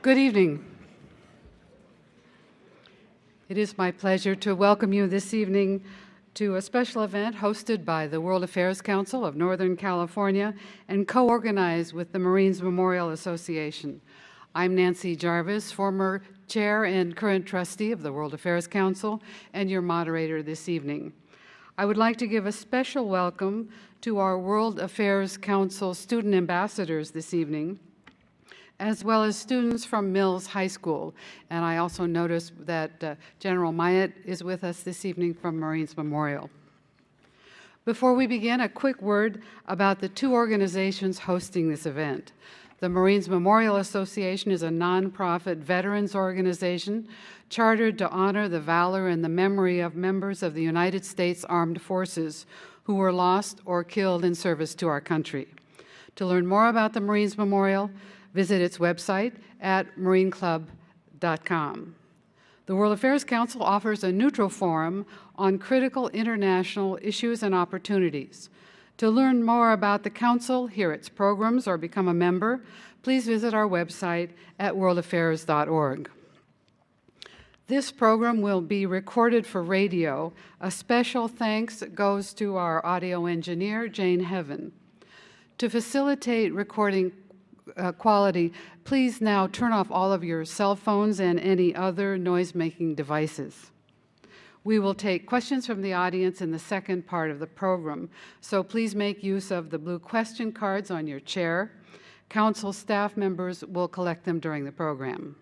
Good evening. It is my pleasure to welcome you this evening to a special event hosted by the World Affairs Council of Northern California and co-organized with the Marines Memorial Association. I'm Nancy Jarvis, former chair and current trustee of the World Affairs Council and your moderator this evening. I would like to give a special welcome to our World Affairs Council student ambassadors this evening, as well as students from Mills High School. And I also noticed that General Myatt is with us this evening from Marines Memorial. Before we begin, a quick word about the two organizations hosting this event. The Marines Memorial Association is a nonprofit veterans organization chartered to honor the valor and the memory of members of the United States Armed Forces who were lost or killed in service to our country. To learn more about the Marines Memorial, visit its website at marineclub.com. The World Affairs Council offers a neutral forum on critical international issues and opportunities. To learn more about the Council, hear its programs, or become a member, please visit our website at worldaffairs.org. This program will be recorded for radio. A special thanks goes to our audio engineer, Jane Heaven. To facilitate recording quality, please now turn off all of your cell phones and any other noise-making devices. We will take questions from the audience in the second part of the program, so please make use of the blue question cards on your chair. Council staff members will collect them during the program.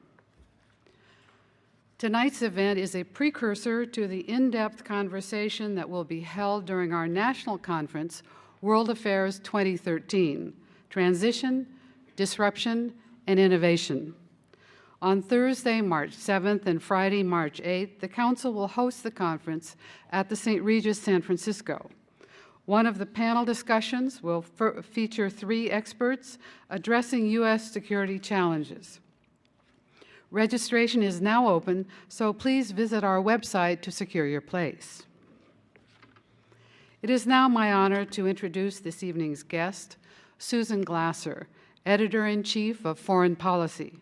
Tonight's event is a precursor to the in-depth conversation that will be held during our national conference, World Affairs 2013, Transition, Disruption, and Innovation. On Thursday, March 7th and Friday, March 8th, the Council will host the conference at the St. Regis, San Francisco. One of the panel discussions will feature 3 experts addressing U.S. security challenges. Registration is now open, so please visit our website to secure your place. It is now my honor to introduce this evening's guest, Susan Glasser, Editor-in-Chief of Foreign Policy.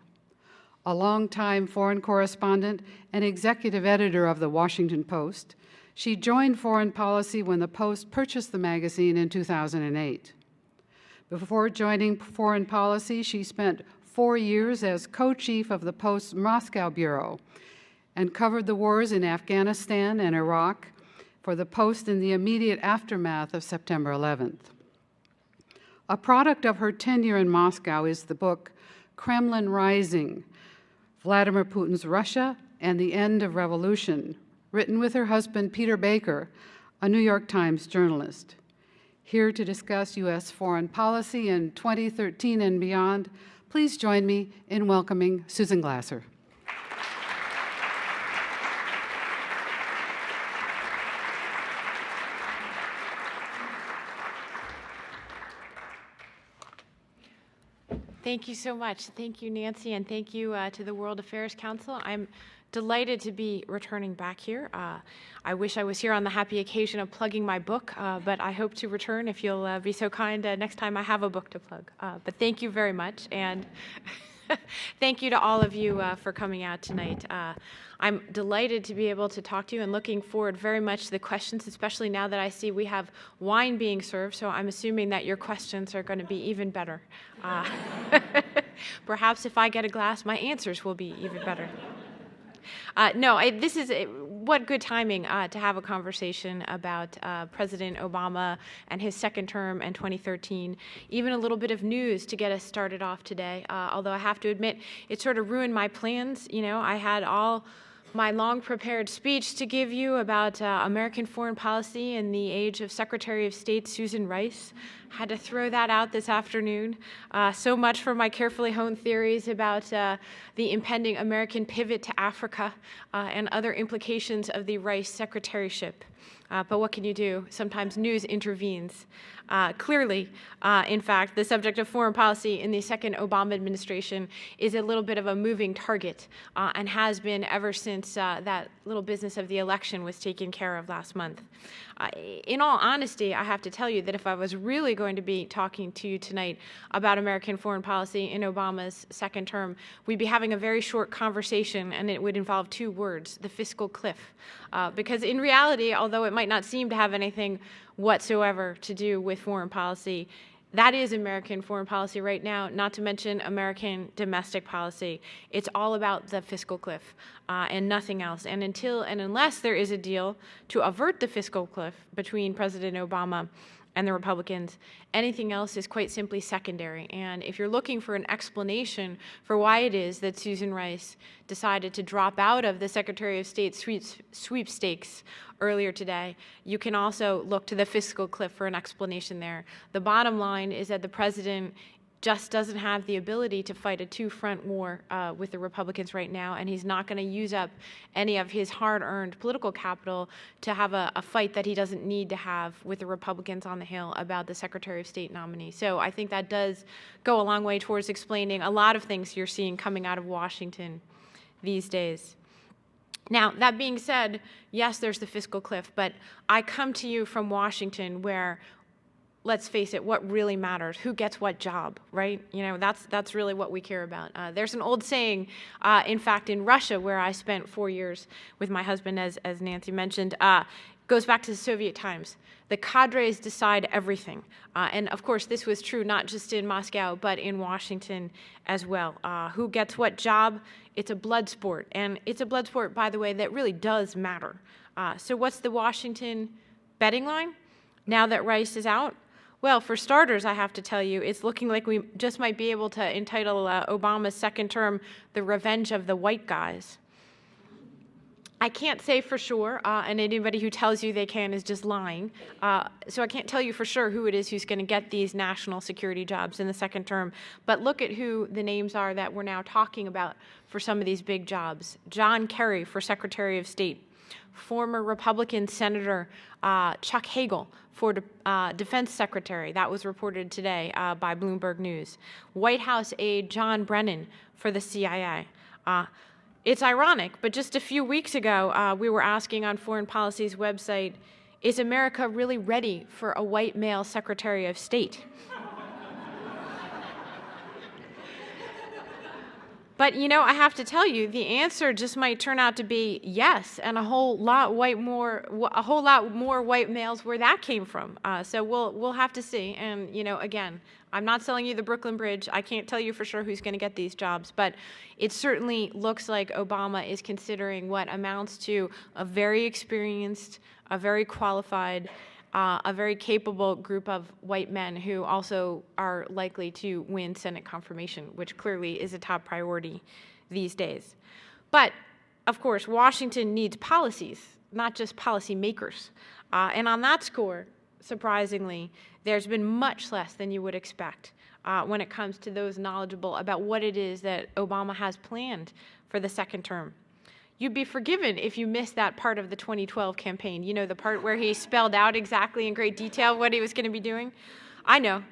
A longtime foreign correspondent and executive editor of the Washington Post, she joined Foreign Policy when the Post purchased the magazine in 2008. Before joining Foreign Policy, she spent 4 years as co-chief of the Post's Moscow Bureau and covered the wars in Afghanistan and Iraq for the Post in the immediate aftermath of September 11th. A product of her tenure in Moscow is the book Kremlin Rising, Vladimir Putin's Russia and the End of Revolution, written with her husband Peter Baker, a New York Times journalist. Here to discuss U.S. foreign policy in 2013 and beyond, please join me in welcoming Susan Glasser. Thank you so much. Thank you, Nancy, and thank you to the World Affairs Council. I'm delighted to be returning back here. I wish I was here on the happy occasion of plugging my book, but I hope to return if you'll be so kind next time I have a book to plug. But thank you very much, and thank you to all of you for coming out tonight. I'm delighted to be able to talk to you and looking forward very much to the questions, especially now that I see we have wine being served, so I'm assuming that your questions are going to be even better. Perhaps if I get a glass, my answers will be even better. What good timing to have a conversation about President Obama and his second term and 2013. Even a little bit of news to get us started off today, although I have to admit it sort of ruined my plans. You know, I had all my long prepared speech to give you about American foreign policy in the age of Secretary of State Susan Rice. Had to throw that out this afternoon. So much for my carefully honed theories about the impending American pivot to Africa and other implications of the Rice secretaryship. But what can you do? Sometimes news intervenes. Clearly, in fact, the subject of foreign policy in the second Obama administration is a little bit of a moving target and has been ever since that little business of the election was taken care of last month. In all honesty, I have to tell you that if I was really going to be talking to you tonight about American foreign policy in Obama's second term, we'd be having a very short conversation, and it would involve 2 words, the fiscal cliff. Because in reality, although it might not seem to have anything whatsoever to do with foreign policy, that is American foreign policy right now, not to mention American domestic policy. It's all about the fiscal cliff and nothing else. And until and unless there is a deal to avert the fiscal cliff between President Obama and the Republicans, anything else is quite simply secondary. And if you're looking for an explanation for why it is that Susan Rice decided to drop out of the Secretary of State sweepstakes earlier today, you can also look to the fiscal cliff for an explanation there. The bottom line is that the president just doesn't have the ability to fight a 2-front war with the Republicans right now, and he's not going to use up any of his hard-earned political capital to have a fight that he doesn't need to have with the Republicans on the Hill about the Secretary of State nominee. So I think that does go a long way towards explaining a lot of things you're seeing coming out of Washington these days. Now, that being said, yes, there's the fiscal cliff, but I come to you from Washington where, let's face it, what really matters, who gets what job, right? You know, that's really what we care about. There's an old saying, in fact, in Russia, where I spent 4 years with my husband, as Nancy mentioned, goes back to the Soviet times. The cadres decide everything. And of course, this was true not just in Moscow, but in Washington as well. Who gets what job? It's a blood sport. And it's a blood sport, by the way, that really does matter. So what's the Washington betting line now that Rice is out? Well, for starters, I have to tell you, it's looking like we just might be able to entitle Obama's second term The Revenge of the White Guys. I can't say for sure, and anybody who tells you they can is just lying. So I can't tell you for sure who it is who's going to get these national security jobs in the second term. But look at who the names are that we're now talking about for some of these big jobs. John Kerry for Secretary of State. Former Republican Senator Chuck Hagel for Defense Secretary. That was reported today by Bloomberg News. White House aide John Brennan for the CIA. It's ironic, but just a few weeks ago, we were asking on Foreign Policy's website, is America really ready for a white male Secretary of State? But, you know, I have to tell you, the answer just might turn out to be yes, and a whole lot more white males where that came from. So we'll have to see. And, you know, again, I'm not selling you the Brooklyn Bridge. I can't tell you for sure who's going to get these jobs, but it certainly looks like Obama is considering what amounts to a very experienced, a very qualified, a very capable group of white men who also are likely to win Senate confirmation, which clearly is a top priority these days. But, of course, Washington needs policies, not just policy makers. And on that score, surprisingly, there's been much less than you would expect when it comes to those knowledgeable about what it is that Obama has planned for the second term. You'd be forgiven if you missed that part of the 2012 campaign, you know, the part where he spelled out exactly in great detail what he was going to be doing. I know,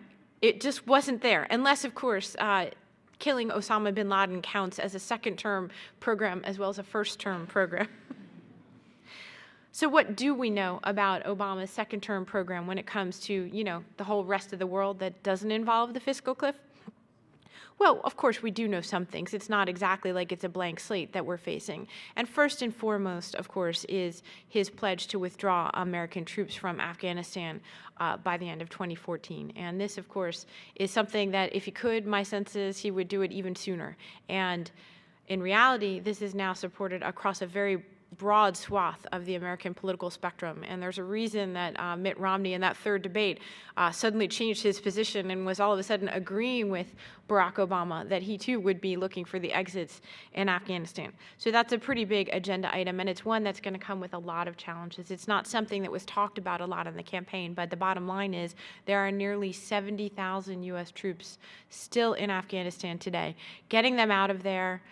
it just wasn't there, unless, of course, killing Osama bin Laden counts as a second-term program as well as a first-term program. So what do we know about Obama's second-term program when it comes to, you know, the whole rest of the world that doesn't involve the fiscal cliff? Well, of course, we do know some things. It's not exactly like it's a blank slate that we're facing. And first and foremost, of course, is his pledge to withdraw American troops from Afghanistan by the end of 2014. And this, of course, is something that if he could, my sense is he would do it even sooner. And in reality, this is now supported across a very broad swath of the American political spectrum. And there's a reason that Mitt Romney in that third debate suddenly changed his position and was all of a sudden agreeing with Barack Obama that he too would be looking for the exits in Afghanistan. So that's a pretty big agenda item, and it's one that's going to come with a lot of challenges. It's not something that was talked about a lot in the campaign, but the bottom line is there are nearly 70,000 U.S. troops still in Afghanistan today. Getting them out of there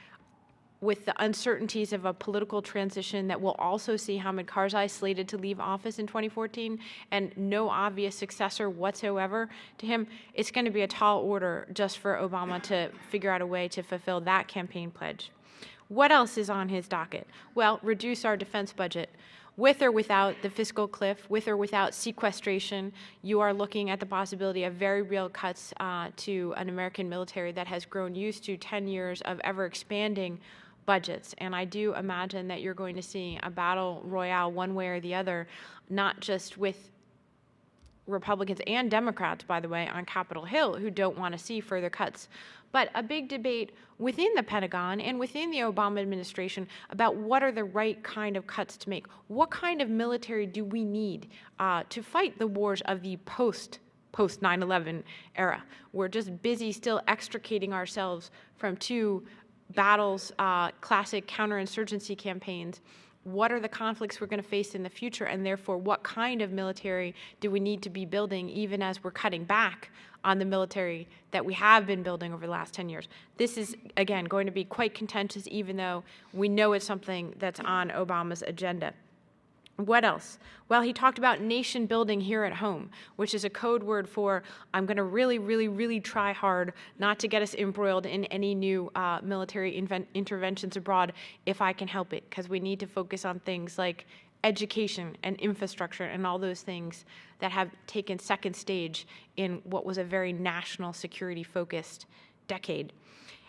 with the uncertainties of a political transition that will also see Hamid Karzai slated to leave office in 2014 and no obvious successor whatsoever to him, it's going to be a tall order just for Obama to figure out a way to fulfill that campaign pledge. What else is on his docket? Well, reduce our defense budget. With or without the fiscal cliff, with or without sequestration, you are looking at the possibility of very real cuts to an American military that has grown used to 10 years of ever-expanding budgets. And I do imagine that you're going to see a battle royale one way or the other, not just with Republicans and Democrats, by the way, on Capitol Hill who don't want to see further cuts, but a big debate within the Pentagon and within the Obama administration about what are the right kind of cuts to make. What kind of military do we need to fight the wars of the post 9/11 era? We're just busy still extricating ourselves from two battles, classic counterinsurgency campaigns. What are the conflicts we're going to face in the future, and therefore what kind of military do we need to be building even as we're cutting back on the military that we have been building over the last 10 years. This is, again, going to be quite contentious, even though we know it's something that's on Obama's agenda. What else? Well, he talked about nation building here at home, which is a code word for I'm going to really, really, really try hard not to get us embroiled in any new military interventions abroad if I can help it, because we need to focus on things like education and infrastructure and all those things that have taken second stage in what was a very national security focused decade.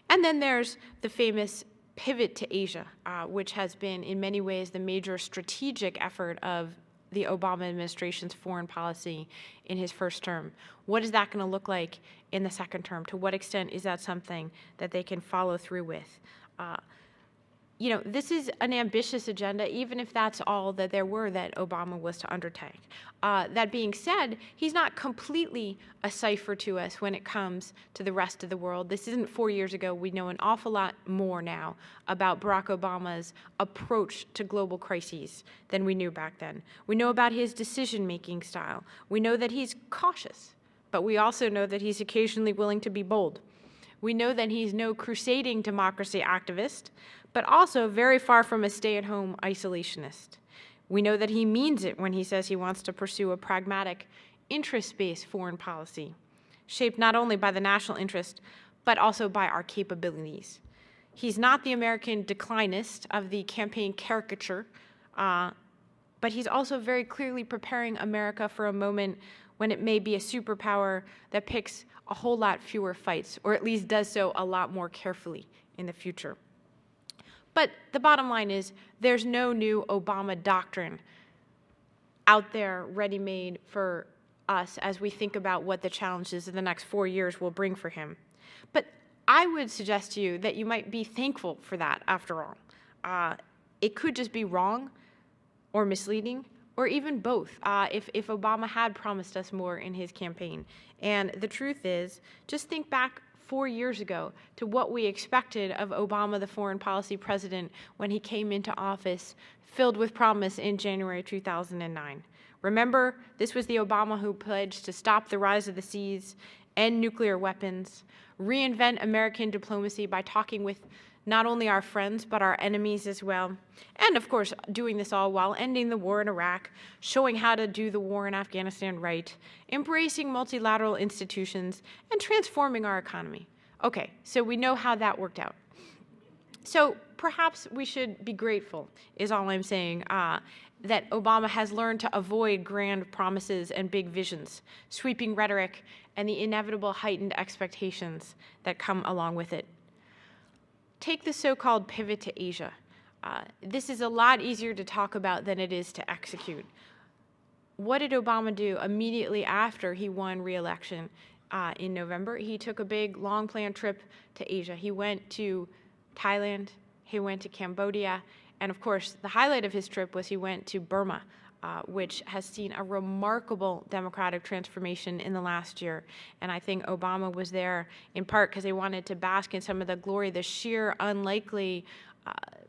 And then there's the famous pivot to Asia, which has been in many ways the major strategic effort of the Obama administration's foreign policy in his first term. What is that going to look like in the second term? To what extent is that something that they can follow through with? This is an ambitious agenda, even if that's all that there were that Obama was to undertake. That being said, he's not completely a cipher to us when it comes to the rest of the world. This isn't 4 years ago. We know an awful lot more now about Barack Obama's approach to global crises than we knew back then. We know about his decision-making style. We know that he's cautious, but we also know that he's occasionally willing to be bold. We know that he's no crusading democracy activist, but also very far from a stay-at-home isolationist. We know that he means it when he says he wants to pursue a pragmatic, interest-based foreign policy, shaped not only by the national interest, but also by our capabilities. He's not the American declinist of the campaign caricature, but he's also very clearly preparing America for a moment when it may be a superpower that picks a whole lot fewer fights, or at least does so a lot more carefully in the future. But the bottom line is there's no new Obama doctrine out there ready-made for us as we think about what the challenges of the next 4 years will bring for him. But I would suggest to you that you might be thankful for that after all. It could just be wrong or misleading, or even both, if Obama had promised us more in his campaign. And the truth is, just think back 4 years ago to what we expected of Obama, the foreign policy president, when he came into office, filled with promise in January 2009. Remember, this was the Obama who pledged to stop the rise of the seas, end nuclear weapons, reinvent American diplomacy by talking with not only our friends, but our enemies as well. And of course, doing this all while ending the war in Iraq, showing how to do the war in Afghanistan right, embracing multilateral institutions, and transforming our economy. Okay, so we know how that worked out. So perhaps we should be grateful, is all I'm saying, that Obama has learned to avoid grand promises and big visions, sweeping rhetoric, and the inevitable heightened expectations that come along with it. Take the so-called pivot to Asia. This is a lot easier to talk about than it is to execute. What did Obama do immediately after he won re-election in November? He took a big, long-planned trip to Asia. He went to Thailand, he went to Cambodia, and of course, the highlight of his trip was he went to Burma, which has seen a remarkable democratic transformation in the last year. And I think Obama was there in part because they wanted to bask in some of the glory, the sheer unlikely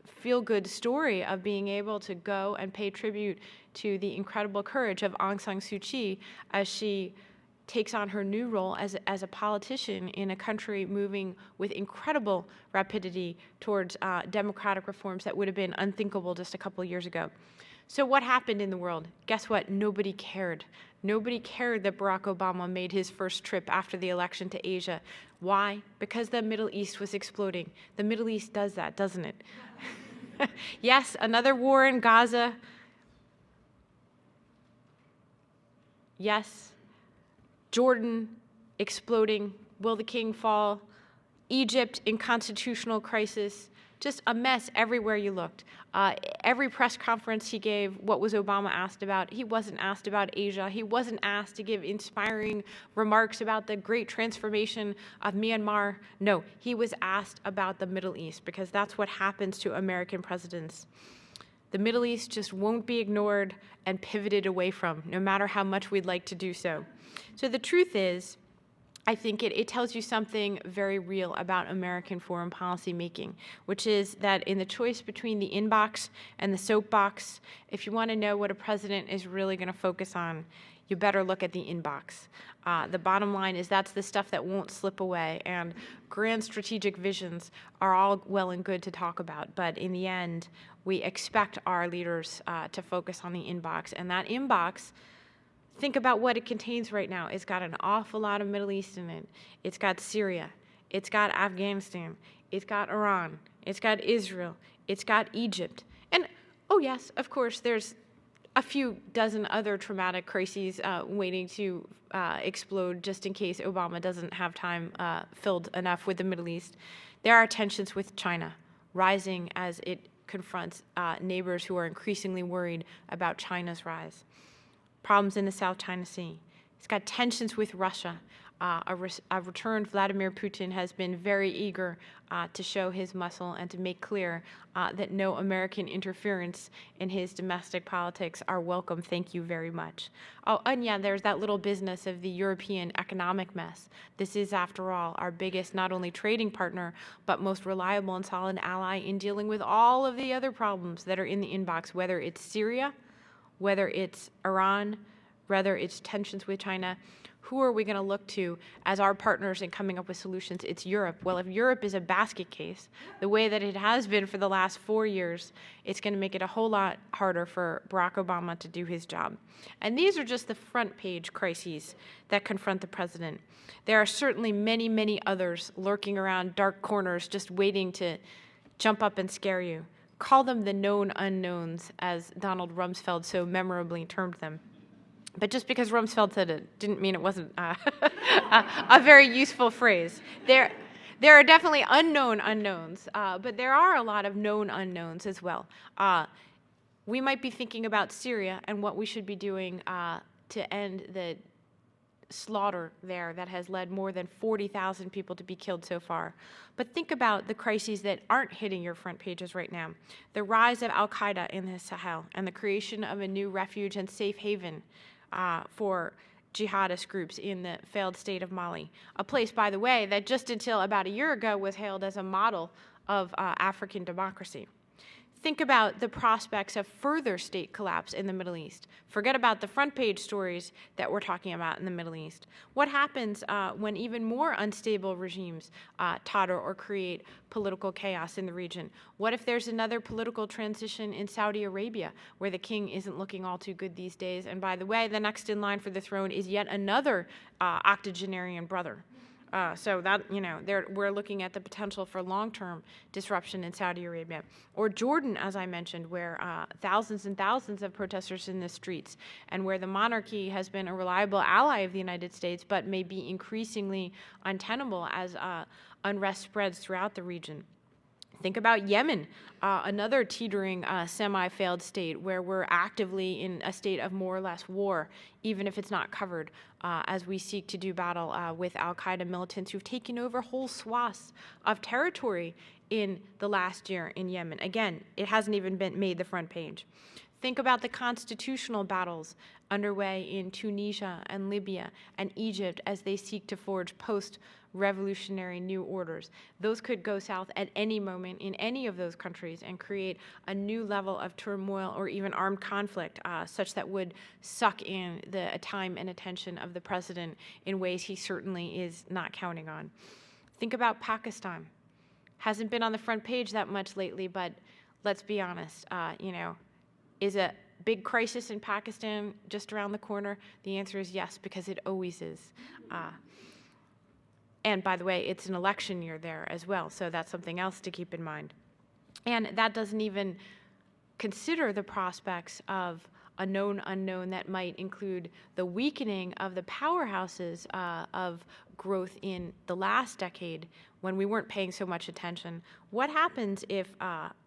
feel-good story of being able to go and pay tribute to the incredible courage of Aung San Suu Kyi as she takes on her new role as a politician in a country moving with incredible rapidity towards democratic reforms that would have been unthinkable just a couple of years ago. So what happened in the world? Guess what? Nobody cared. Nobody cared that Barack Obama made his first trip after the election to Asia. Why? Because the Middle East was exploding. The Middle East does that, doesn't it? Yes, another war in Gaza. Yes, Jordan exploding. Will the king fall? Egypt in constitutional crisis. Just a mess everywhere you looked. Every press conference he gave, what was Obama asked about? He wasn't asked about Asia. He wasn't asked to give inspiring remarks about the great transformation of Myanmar. No, he was asked about the Middle East, because that's what happens to American presidents. The Middle East just won't be ignored and pivoted away from, no matter how much we'd like to do so. So the truth is, I think it tells you something very real about American foreign policy making, which is that in the choice between the inbox and the soapbox, if you want to know what a president is really going to focus on, you better look at the inbox. The bottom line is that's the stuff that won't slip away, and grand strategic visions are all well and good to talk about, but in the end, we expect our leaders to focus on the inbox, and that inbox, think about what it contains right now. It's got an awful lot of Middle East in it. It's got Syria. It's got Afghanistan. It's got Iran. It's got Israel. It's got Egypt. And, oh yes, of course, there's a few dozen other traumatic crises waiting to explode just in case Obama doesn't have time filled enough with the Middle East. There are tensions with China rising as it confronts neighbors who are increasingly worried about China's rise. Problems in the South China Sea. It's got tensions with Russia. A returned Vladimir Putin has been very eager to show his muscle and to make clear that no American interference in his domestic politics are welcome. Thank you very much. Oh, and yeah, there's that little business of the European economic mess. This is, after all, our biggest not only trading partner, but most reliable and solid ally in dealing with all of the other problems that are in the inbox, whether it's Syria, whether it's Iran, whether it's tensions with China. Who are we going to look to as our partners in coming up with solutions? It's Europe. Well, if Europe is a basket case, the way that it has been for the last 4 years, it's going to make it a whole lot harder for Barack Obama to do his job. And these are just the front page crises that confront the president. There are certainly many, many others lurking around dark corners just waiting to jump up and scare you. Call them the known unknowns, as Donald Rumsfeld so memorably termed them. But just because Rumsfeld said it didn't mean it wasn't a very useful phrase. There are definitely unknown unknowns, but there are a lot of known unknowns as well. We might be thinking about Syria and what we should be doing to end the slaughter there that has led more than 40,000 people to be killed so far. But think about the crises that aren't hitting your front pages right now. The rise of al-Qaeda in the Sahel and the creation of a new refuge and safe haven for jihadist groups in the failed state of Mali. A place, by the way, that just until about a year ago was hailed as a model of African democracy. Think about the prospects of further state collapse in the Middle East. Forget about the front page stories that we're talking about in the Middle East. What happens when even more unstable regimes totter or create political chaos in the region? What if there's another political transition in Saudi Arabia, where the king isn't looking all too good these days? And by the way, the next in line for the throne is yet another octogenarian brother. So that, we're looking at the potential for long-term disruption in Saudi Arabia. Or Jordan, as I mentioned, where thousands and thousands of protesters in the streets, and where the monarchy has been a reliable ally of the United States, but may be increasingly untenable as unrest spreads throughout the region. Think about Yemen, another teetering semi-failed state where we're actively in a state of more or less war, even if it's not covered, as we seek to do battle with al-Qaeda militants who've taken over whole swaths of territory in the last year in Yemen. Again, it hasn't even been made the front page. Think about the constitutional battles underway in Tunisia and Libya and Egypt as they seek to forge revolutionary new orders. Those could go south at any moment in any of those countries and create a new level of turmoil or even armed conflict, such that would suck in the time and attention of the president in ways he certainly is not counting on. Think about Pakistan. Hasn't been on the front page that much lately, but let's be honest, is a big crisis in Pakistan just around the corner? The answer is yes, because it always is. And by the way, it's an election year there as well, so that's something else to keep in mind. And that doesn't even consider the prospects of a known unknown that might include the weakening of the powerhouses of growth in the last decade when we weren't paying so much attention. What happens if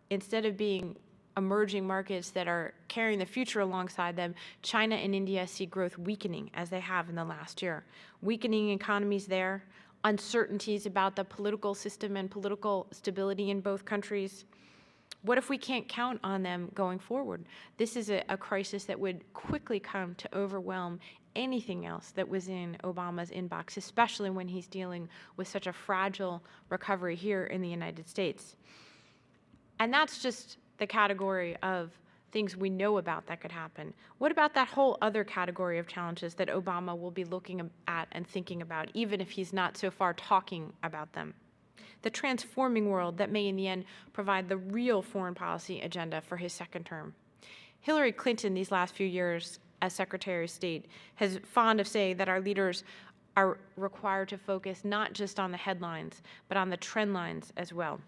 instead of being emerging markets that are carrying the future alongside them, China and India see growth weakening as they have in the last year? Weakening economies there, uncertainties about the political system and political stability in both countries. What if we can't count on them going forward? This is a crisis that would quickly come to overwhelm anything else that was in Obama's inbox, especially when he's dealing with such a fragile recovery here in the United States. And that's just the category of things we know about that could happen. What about that whole other category of challenges that Obama will be looking at and thinking about, even if he's not so far talking about them? The transforming world that may in the end provide the real foreign policy agenda for his second term. Hillary Clinton, these last few years as Secretary of State, has fond of saying that our leaders are required to focus not just on the headlines, but on the trend lines as well.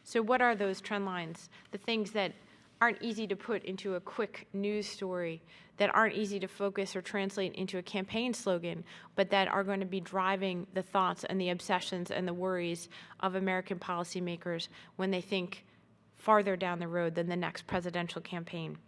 So what are those trend lines? The things that aren't easy to put into a quick news story, that aren't easy to focus or translate into a campaign slogan, but that are going to be driving the thoughts and the obsessions and the worries of American policymakers when they think farther down the road than the next presidential campaign.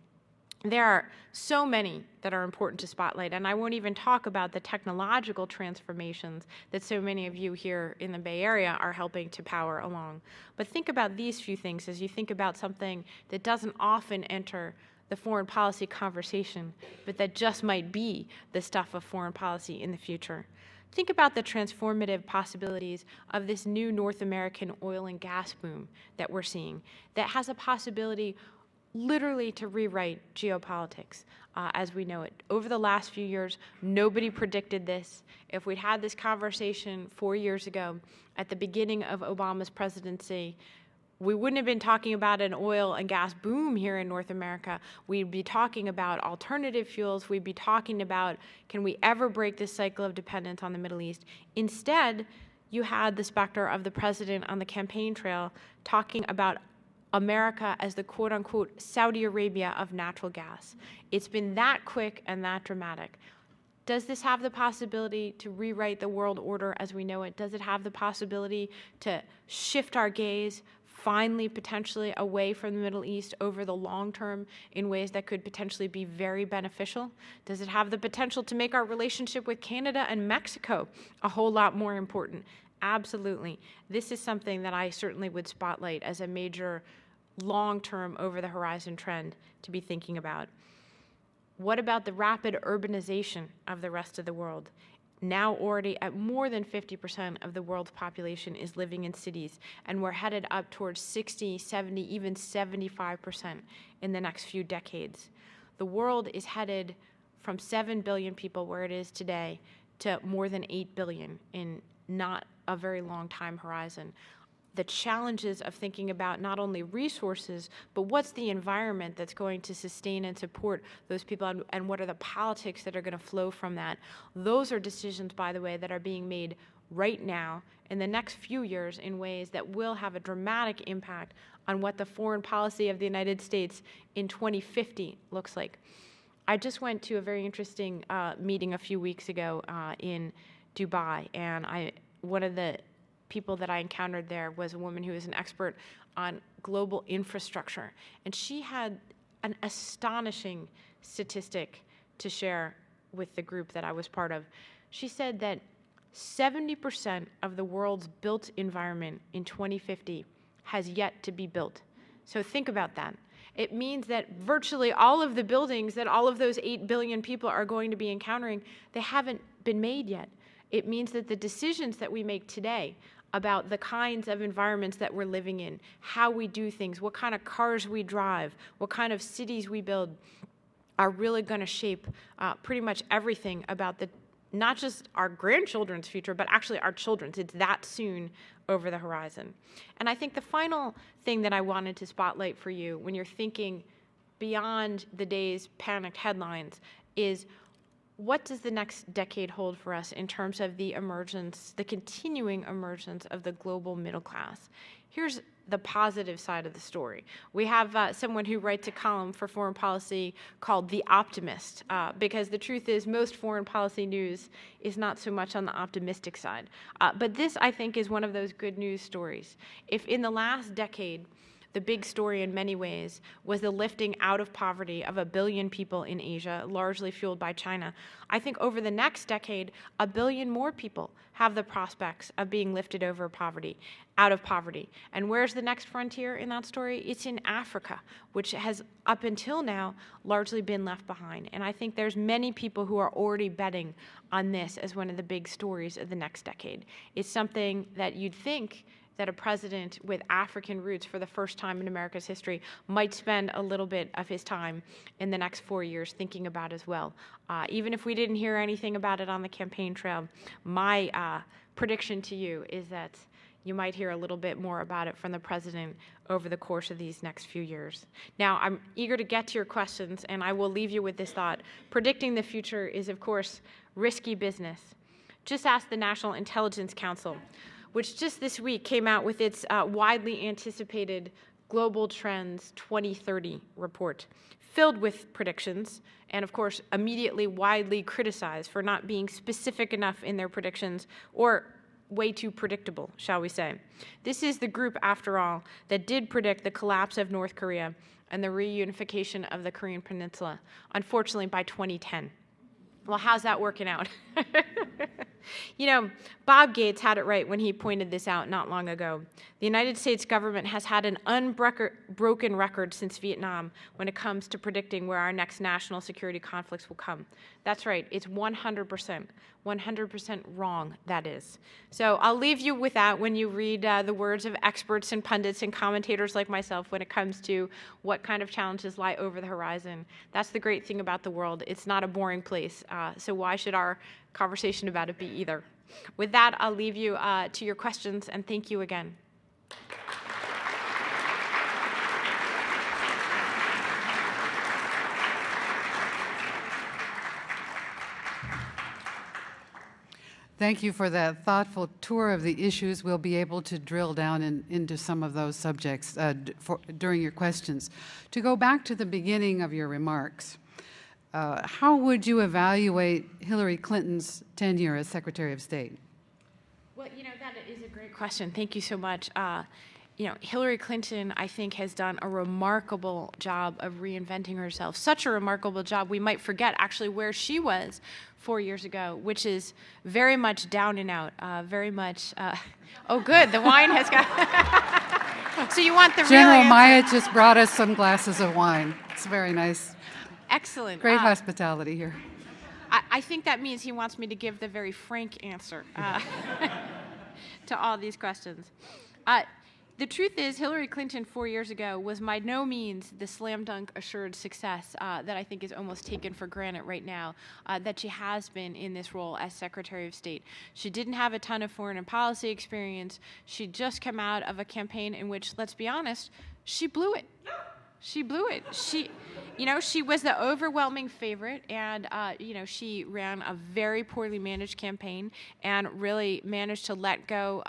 There are so many that are important to spotlight, and I won't even talk about the technological transformations that so many of you here in the Bay Area are helping to power along. But think about these few things as you think about something that doesn't often enter the foreign policy conversation, but that just might be the stuff of foreign policy in the future. Think about the transformative possibilities of this new North American oil and gas boom that we're seeing that has a possibility literally to rewrite geopolitics as we know it. Over the last few years, nobody predicted this. If we'd had this conversation 4 years ago at the beginning of Obama's presidency, we wouldn't have been talking about an oil and gas boom here in North America. We'd be talking about alternative fuels. We'd be talking about, can we ever break this cycle of dependence on the Middle East? Instead, you had the specter of the president on the campaign trail talking about America as the quote-unquote Saudi Arabia of natural gas. It's been that quick and that dramatic. Does this have the possibility to rewrite the world order as we know it? Does it have the possibility to shift our gaze finally potentially away from the Middle East over the long term in ways that could potentially be very beneficial? Does it have the potential to make our relationship with Canada and Mexico a whole lot more important? Absolutely. This is something that I certainly would spotlight as a major long-term over-the-horizon trend to be thinking about. What about the rapid urbanization of the rest of the world? Now already at more than 50% of the world's population is living in cities, and we're headed up towards 60, 70, even 75% in the next few decades. The world is headed from 7 billion people, where it is today, to more than 8 billion in not a very long time horizon. The challenges of thinking about not only resources, but what's the environment that's going to sustain and support those people, and what are the politics that are going to flow from that. Those are decisions, by the way, that are being made right now in the next few years in ways that will have a dramatic impact on what the foreign policy of the United States in 2050 looks like. I just went to a very interesting meeting a few weeks ago in Dubai, and one of the people that I encountered there was a woman who is an expert on global infrastructure. And she had an astonishing statistic to share with the group that I was part of. She said that 70% of the world's built environment in 2050 has yet to be built. So think about that. It means that virtually all of the buildings that all of those 8 billion people are going to be encountering, they haven't been made yet. It means that the decisions that we make today about the kinds of environments that we're living in, how we do things, what kind of cars we drive, what kind of cities we build, are really going to shape pretty much everything about not just our grandchildren's future, but actually our children's. It's that soon over the horizon. And I think the final thing that I wanted to spotlight for you when you're thinking beyond the day's panicked headlines is, what does the next decade hold for us in terms of the continuing emergence of the global middle class? Here's the positive side of the story. We have someone who writes a column for foreign policy called The Optimist, because the truth is most foreign policy news is not so much on the optimistic side. But this, I think, is one of those good news stories. If in the last decade, the big story in many ways was the lifting out of poverty of 1 billion people in Asia, largely fueled by China, I think over the next decade, 1 billion more people have the prospects of being lifted out of poverty. And where's the next frontier in that story? It's in Africa, which has up until now largely been left behind. And I think there's many people who are already betting on this as one of the big stories of the next decade. It's something that you'd think that a president with African roots for the first time in America's history might spend a little bit of his time in the next 4 years thinking about as well. Even if we didn't hear anything about it on the campaign trail, my prediction to you is that you might hear a little bit more about it from the president over the course of these next few years. Now, I'm eager to get to your questions, and I will leave you with this thought. Predicting the future is, of course, risky business. Just ask the National Intelligence Council, which just this week came out with its widely anticipated Global Trends 2030 report, filled with predictions, and of course, immediately widely criticized for not being specific enough in their predictions, or way too predictable, shall we say. This is the group, after all, that did predict the collapse of North Korea and the reunification of the Korean Peninsula, unfortunately by 2010. Well, how's that working out? You know, Bob Gates had it right when he pointed this out not long ago. The United States government has had an unbroken record since Vietnam when it comes to predicting where our next national security conflicts will come. That's right, it's 100% wrong, that is. So I'll leave you with that when you read the words of experts and pundits and commentators like myself when it comes to what kind of challenges lie over the horizon. That's the great thing about the world. It's not a boring place, so why should our conversation about it be either? With that, I'll leave you to your questions, and thank you again. Thank you for that thoughtful tour of the issues. We'll be able to drill down into some of those subjects during your questions. To go back to the beginning of your remarks, how would you evaluate Hillary Clinton's tenure as Secretary of State? Well, you know, that is a great question. Thank you so much. You know, Hillary Clinton, I think, has done a remarkable job of reinventing herself. Such a remarkable job, we might forget actually where she was 4 years ago, which is very much down and out, very much, oh good, the wine has got, so you want the General real Maya just brought us some glasses of wine. It's very nice. Excellent. Great hospitality here. I think that means he wants me to give the very frank answer to all these questions. The truth is, Hillary Clinton 4 years ago was by no means the slam dunk assured success that I think is almost taken for granted right now that she has been in this role as Secretary of State. She didn't have a ton of foreign and policy experience. She'd just come out of a campaign in which, let's be honest, she blew it. She blew it. She was the overwhelming favorite, and she ran a very poorly managed campaign and really managed to let go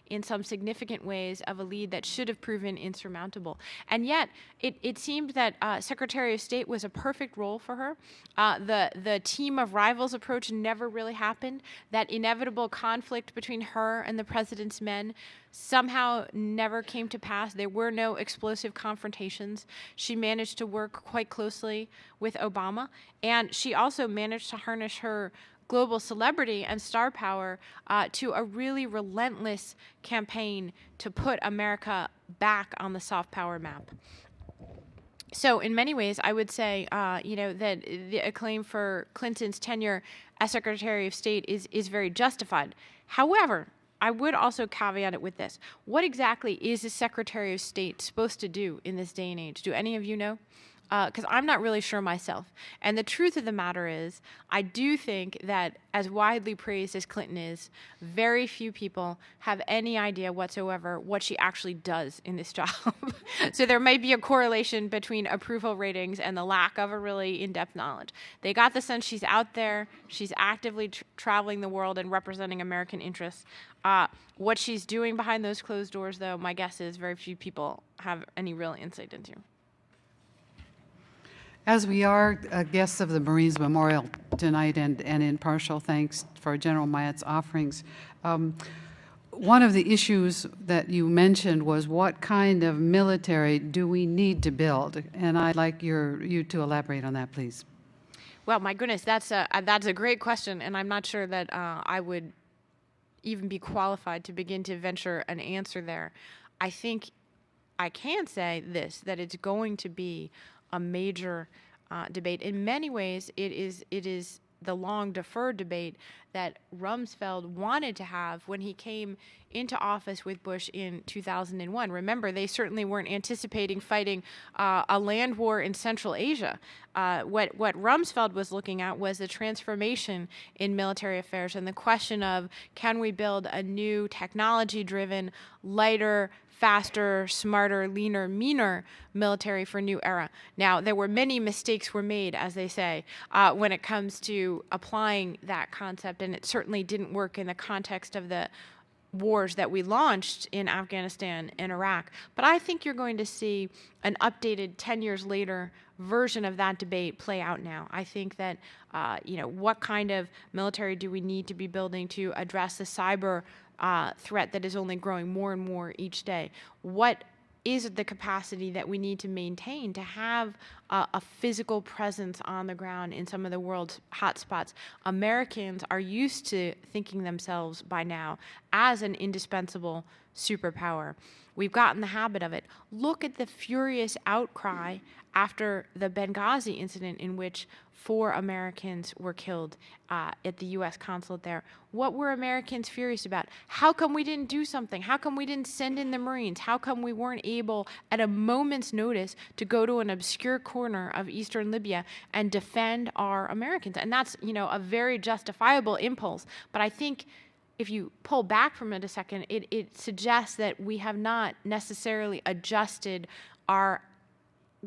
in some significant ways of a lead that should have proven insurmountable. And yet, it seemed that Secretary of State was a perfect role for her. The team of rivals approach never really happened. That inevitable conflict between her and the president's men somehow never came to pass. There were no explosive confrontations. She managed to work quite closely with Obama, and she also managed to harness her global celebrity and star power to a really relentless campaign to put America back on the soft power map. So in many ways, I would say, that the acclaim for Clinton's tenure as Secretary of State is very justified. However, I would also caveat it with this. What exactly is a Secretary of State supposed to do in this day and age? Do any of you know? Because I'm not really sure myself. And the truth of the matter is, I do think that as widely praised as Clinton is, very few people have any idea whatsoever what she actually does in this job. So there might be a correlation between approval ratings and the lack of a really in-depth knowledge. They got the sense she's out there, she's actively traveling the world and representing American interests. What she's doing behind those closed doors, though, my guess is very few people have any real insight into. As we are guests of the Marines Memorial tonight, and in partial thanks for General Myatt's offerings, one of the issues that you mentioned was what kind of military do we need to build? And I'd like you to elaborate on that, please. Well, my goodness, that's a great question, and I'm not sure that I would even be qualified to begin to venture an answer there. I think I can say this, that it's going to be a major debate. In many ways, it is the long deferred debate that Rumsfeld wanted to have when he came into office with Bush in 2001. Remember, they certainly weren't anticipating fighting a land war in Central Asia. What Rumsfeld was looking at was the transformation in military affairs and the question of, can we build a new technology-driven, lighter, faster, smarter, leaner, meaner military for a new era. Now, there were many mistakes were made, as they say, when it comes to applying that concept, and it certainly didn't work in the context of the wars that we launched in Afghanistan and Iraq. But I think you're going to see an updated 10 years later version of that debate play out now. I think that, what kind of military do we need to be building to address the cyber threat that is only growing more and more each day? What is the capacity that we need to maintain to have a physical presence on the ground in some of the world's hotspots? Americans are used to thinking themselves by now as an indispensable superpower. We've gotten the habit of it. Look at the furious outcry after the Benghazi incident, in which 4 Americans were killed at the U.S. consulate there. What were Americans furious about? How come we didn't do something? How come we didn't send in the Marines? How come we weren't able, at a moment's notice, to go to an obscure corner of eastern Libya and defend our Americans? And that's, a very justifiable impulse. But I think if you pull back from it a second, it suggests that we have not necessarily adjusted our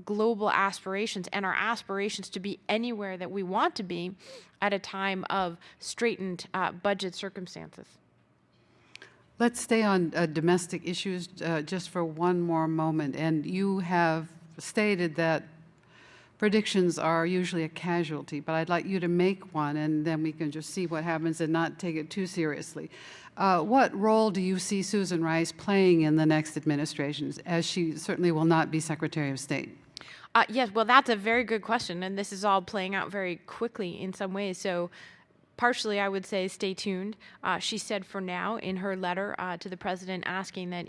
global aspirations and our aspirations to be anywhere that we want to be at a time of straitened budget circumstances. Let's stay on domestic issues just for one more moment. And you have stated that predictions are usually a casualty, but I'd like you to make one, and then we can just see what happens and not take it too seriously. What role do you see Susan Rice playing in the next administration, as she certainly will not be Secretary of State? Yes, well, that's a very good question, and this is all playing out very quickly in some ways. So partially, I would say stay tuned. She said for now in her letter to the president asking that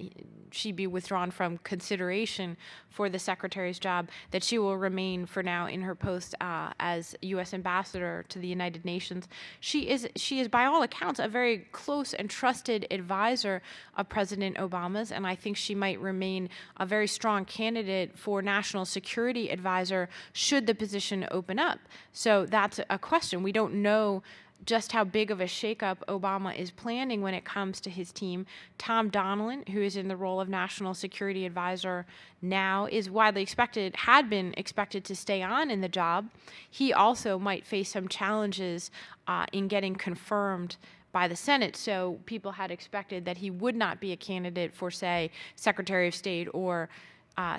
she be withdrawn from consideration for the secretary's job, that she will remain for now in her post as U.S. ambassador to the United Nations. She is by all accounts a very close and trusted advisor of President Obama's, and I think she might remain a very strong candidate for national security advisor should the position open up. So that's a question. We don't know just how big of a shakeup Obama is planning when it comes to his team. Tom Donilon, who is in the role of National Security Advisor now, is widely expected, had been expected to stay on in the job. He also might face some challenges in getting confirmed by the Senate, so people had expected that he would not be a candidate for, say, Secretary of State or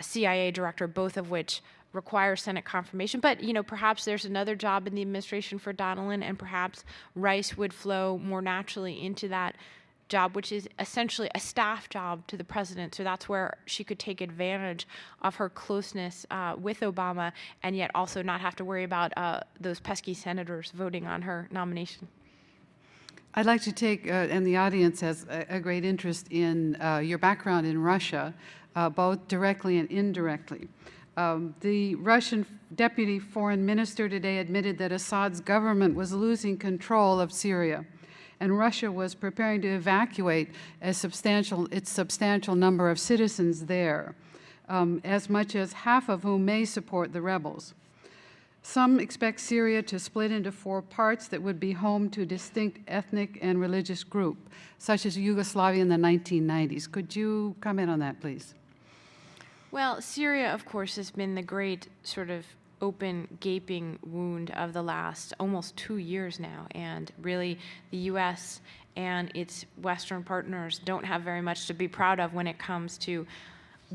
CIA Director, both of which require Senate confirmation. But, perhaps there's another job in the administration for Donilon, and perhaps Rice would flow more naturally into that job, which is essentially a staff job to the president. So that's where she could take advantage of her closeness with Obama and yet also not have to worry about those pesky senators voting on her nomination. I'd like to take, and the audience has a great interest in your background in Russia, both directly and indirectly. The Russian deputy foreign minister today admitted that Assad's government was losing control of Syria, and Russia was preparing to evacuate its substantial number of citizens there, as much as half of whom may support the rebels. Some expect Syria to split into 4 parts that would be home to distinct ethnic and religious groups, such as Yugoslavia in the 1990s. Could you comment on that, please? Well, Syria, of course, has been the great sort of open, gaping wound of the last almost 2 years now, and really the U.S. and its Western partners don't have very much to be proud of when it comes to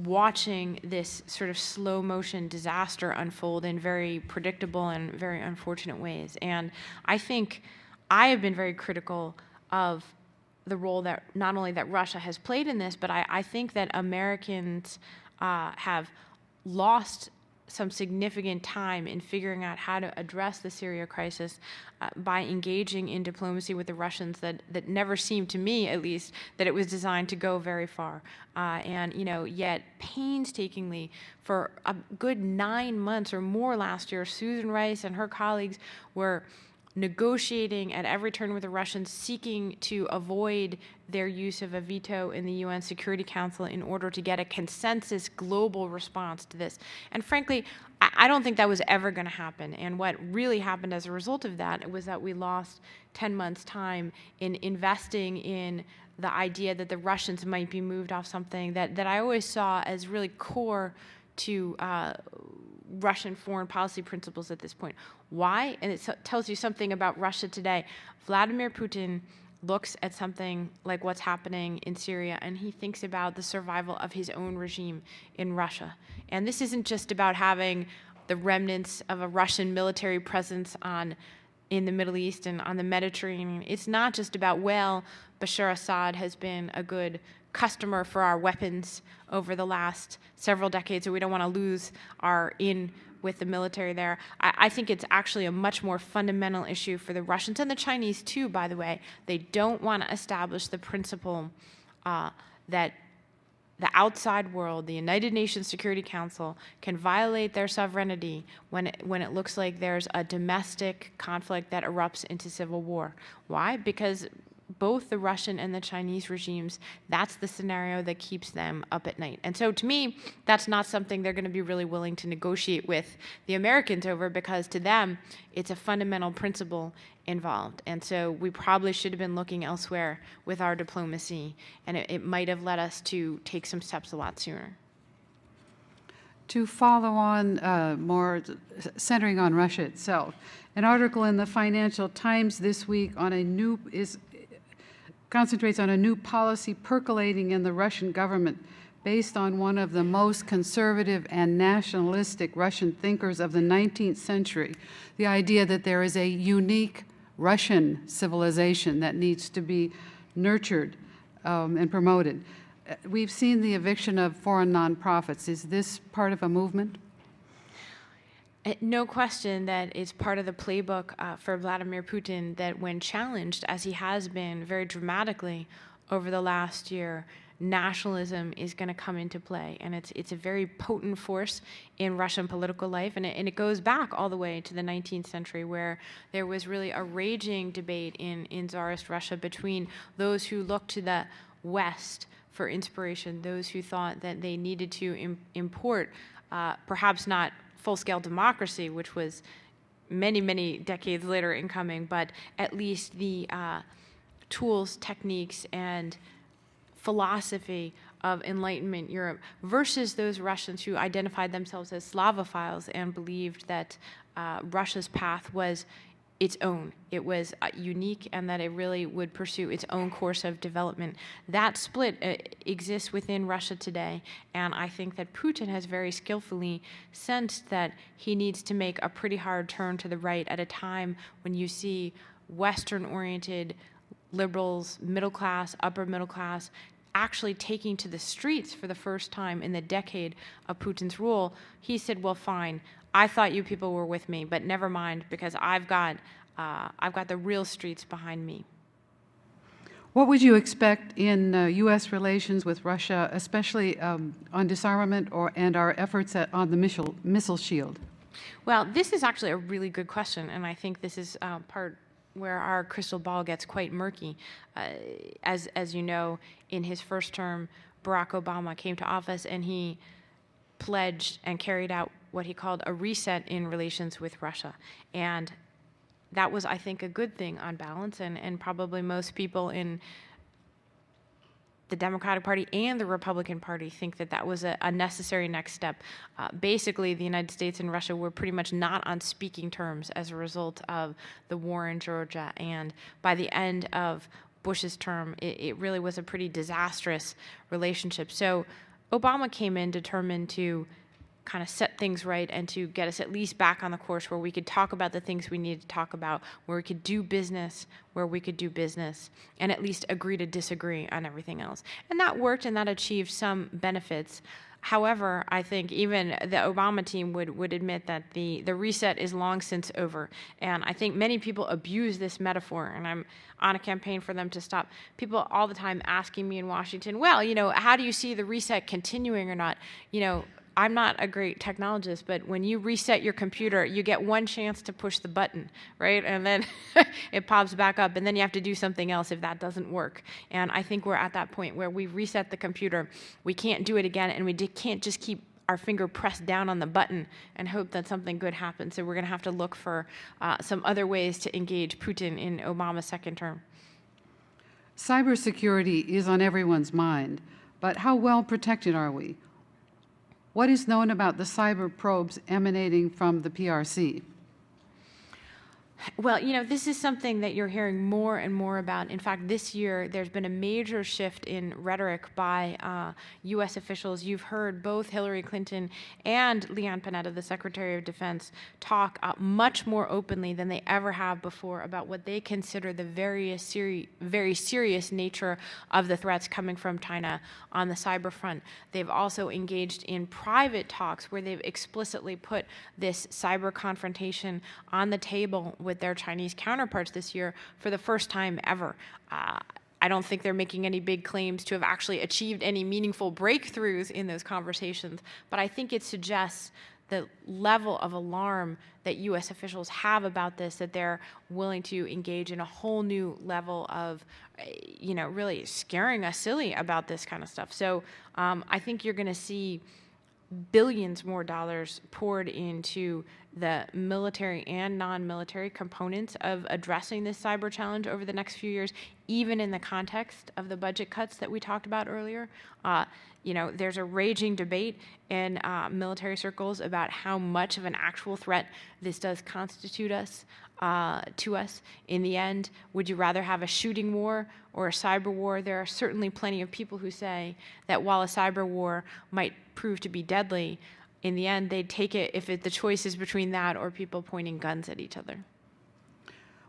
watching this sort of slow motion disaster unfold in very predictable and very unfortunate ways. And I think I have been very critical of the role that not only that Russia has played in this, but I think that Americans have lost some significant time in figuring out how to address the Syria crisis by engaging in diplomacy with the Russians that never seemed, to me at least, that it was designed to go very far. And yet painstakingly for a good 9 months or more last year, Susan Rice and her colleagues were negotiating at every turn with the Russians, seeking to avoid their use of a veto in the UN Security Council in order to get a consensus global response to this. And frankly, I don't think that was ever going to happen. And what really happened as a result of that was that we lost 10 months' time in investing in the idea that the Russians might be moved off something that I always saw as really core to Russian foreign policy principles at this point. Why? And it tells you something about Russia today. Vladimir Putin looks at something like what's happening in Syria, and he thinks about the survival of his own regime in Russia. And this isn't just about having the remnants of a Russian military presence in the Middle East and on the Mediterranean. It's not just about, well, Bashar Assad has been a good customer for our weapons over the last several decades, so we don't want to lose our in with the military there. I think it's actually a much more fundamental issue for the Russians and the Chinese too, by the way. They don't want to establish the principle that the outside world, the United Nations Security Council, can violate their sovereignty when it looks like there's a domestic conflict that erupts into civil war. Why? Because both the Russian and the Chinese regimes, that's the scenario that keeps them up at night. And so to me, that's not something they're going to be really willing to negotiate with the Americans over, because to them, it's a fundamental principle involved. And so we probably should have been looking elsewhere with our diplomacy, and it might have led us to take some steps a lot sooner. To follow on more centering on Russia itself, an article in the Financial Times this week concentrates on a new policy percolating in the Russian government based on one of the most conservative and nationalistic Russian thinkers of the 19th century, the idea that there is a unique Russian civilization that needs to be nurtured and promoted. We've seen the eviction of foreign nonprofits. Is this part of a movement? No question that it's part of the playbook for Vladimir Putin, that when challenged, as he has been very dramatically over the last year, nationalism is going to come into play. And it's a very potent force in Russian political life. And it goes back all the way to the 19th century, where there was really a raging debate in Tsarist Russia between those who looked to the West for inspiration, those who thought that they needed to import perhaps not full-scale democracy, which was many, many decades later in coming, but at least the tools, techniques, and philosophy of Enlightenment Europe, versus those Russians who identified themselves as Slavophiles and believed that Russia's path was its own. It was unique, and that it really would pursue its own course of development. That split exists within Russia today, and I think that Putin has very skillfully sensed that he needs to make a pretty hard turn to the right at a time when you see Western-oriented liberals, middle class, upper middle class, actually taking to the streets for the first time in the decade of Putin's rule. He said, well, fine, I thought you people were with me, but never mind, because I've got the real streets behind me. What would you expect in U.S. relations with Russia, especially on disarmament and our efforts on the missile shield? Well, this is actually a really good question, and I think this is part where our crystal ball gets quite murky. As you know, in his first term, Barack Obama came to office and he pledged and carried out what he called a reset in relations with Russia. And that was, I think, a good thing on balance, and probably most people in the Democratic Party and the Republican Party think that that was a necessary next step. Basically, the United States and Russia were pretty much not on speaking terms as a result of the war in Georgia, and by the end of Bush's term, it really was a pretty disastrous relationship. So Obama came in determined to kind of set things right and to get us at least back on the course where we could talk about the things we needed to talk about, where we could do business, and at least agree to disagree on everything else. And that worked, and that achieved some benefits. However, I think even the Obama team would admit that the reset is long since over. And I think many people abuse this metaphor, and I'm on a campaign for them to stop. People all the time asking me in Washington, well, how do you see the reset continuing or not? I'm not a great technologist, but when you reset your computer, you get one chance to push the button, right? And then it pops back up, and then you have to do something else if that doesn't work. And I think we're at that point where we've reset the computer. We can't do it again, and we can't just keep our finger pressed down on the button and hope that something good happens. So we're going to have to look for some other ways to engage Putin in Obama's second term. Cybersecurity is on everyone's mind, but how well protected are we? What is known about the cyber probes emanating from the PRC? Well, this is something that you're hearing more and more about. In fact, this year, there's been a major shift in rhetoric by U.S. officials. You've heard both Hillary Clinton and Leon Panetta, the Secretary of Defense, talk much more openly than they ever have before about what they consider the very serious nature of the threats coming from China on the cyber front. They've also engaged in private talks where they've explicitly put this cyber confrontation on the table with their Chinese counterparts this year for the first time ever. I don't think they're making any big claims to have actually achieved any meaningful breakthroughs in those conversations, but I think it suggests the level of alarm that U.S. officials have about this, that they're willing to engage in a whole new level of, really scaring us silly about this kind of stuff. So I think you're going to see billions more dollars poured into the military and non-military components of addressing this cyber challenge over the next few years, even in the context of the budget cuts that we talked about earlier. There's a raging debate in military circles about how much of an actual threat this does constitute to us. In the end, would you rather have a shooting war or a cyber war? There are certainly plenty of people who say that while a cyber war might prove to be deadly, in the end, they'd take it if the choice is between that or people pointing guns at each other.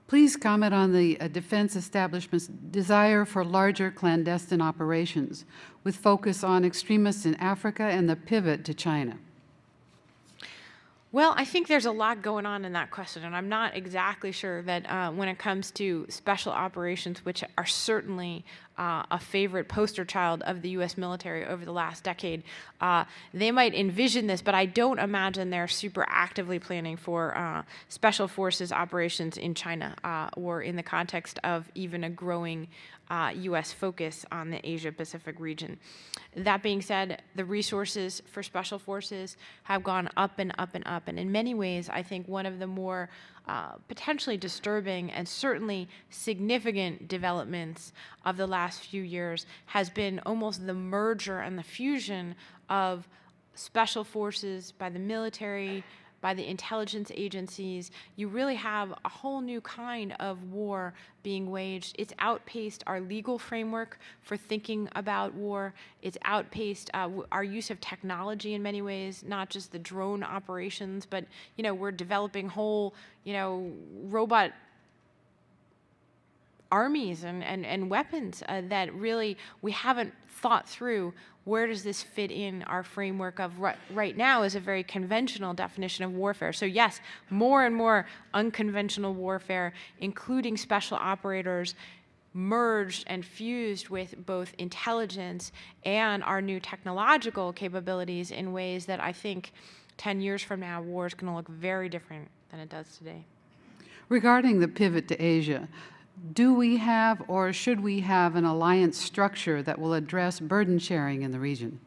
Please comment on the defense establishment's desire for larger clandestine operations, with focus on extremists in Africa and the pivot to China. Well, I think there's a lot going on in that question, and I'm not exactly sure that when it comes to special operations, which are certainly a favorite poster child of the U.S. military over the last decade, they might envision this, but I don't imagine they're super actively planning for special forces operations in China or in the context of even a growing U.S. focus on the Asia-Pacific region. That being said, the resources for special forces have gone up and up and up, and in many ways, I think one of the more potentially disturbing and certainly significant developments of the last few years has been almost the merger and the fusion of special forces by the military, by the intelligence agencies. You really have a whole new kind of war being waged. It's outpaced our legal framework for thinking about war. It's outpaced our use of technology in many ways, not just the drone operations, but we're developing whole robot armies and weapons that really we haven't thought through. Where does this fit in our framework of right now is a very conventional definition of warfare. So yes, more and more unconventional warfare, including special operators, merged and fused with both intelligence and our new technological capabilities in ways that I think 10 years from now, war is going to look very different than it does today. Regarding the pivot to Asia, do we have or should we have an alliance structure that will address burden sharing in the region?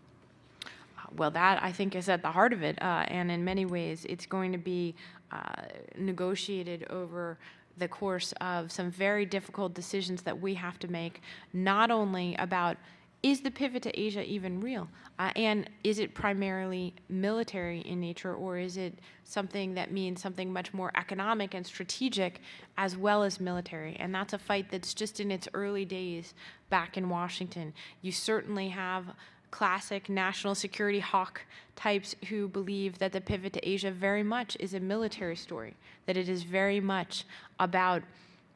Well, that I think is at the heart of it, and in many ways it's going to be negotiated over the course of some very difficult decisions that we have to make, not only about is the pivot to Asia even real, and is it primarily military in nature, or is it something that means something much more economic and strategic as well as military? And that's a fight that's just in its early days back in Washington. You certainly have classic national security hawk types who believe that the pivot to Asia very much is a military story, that it is very much about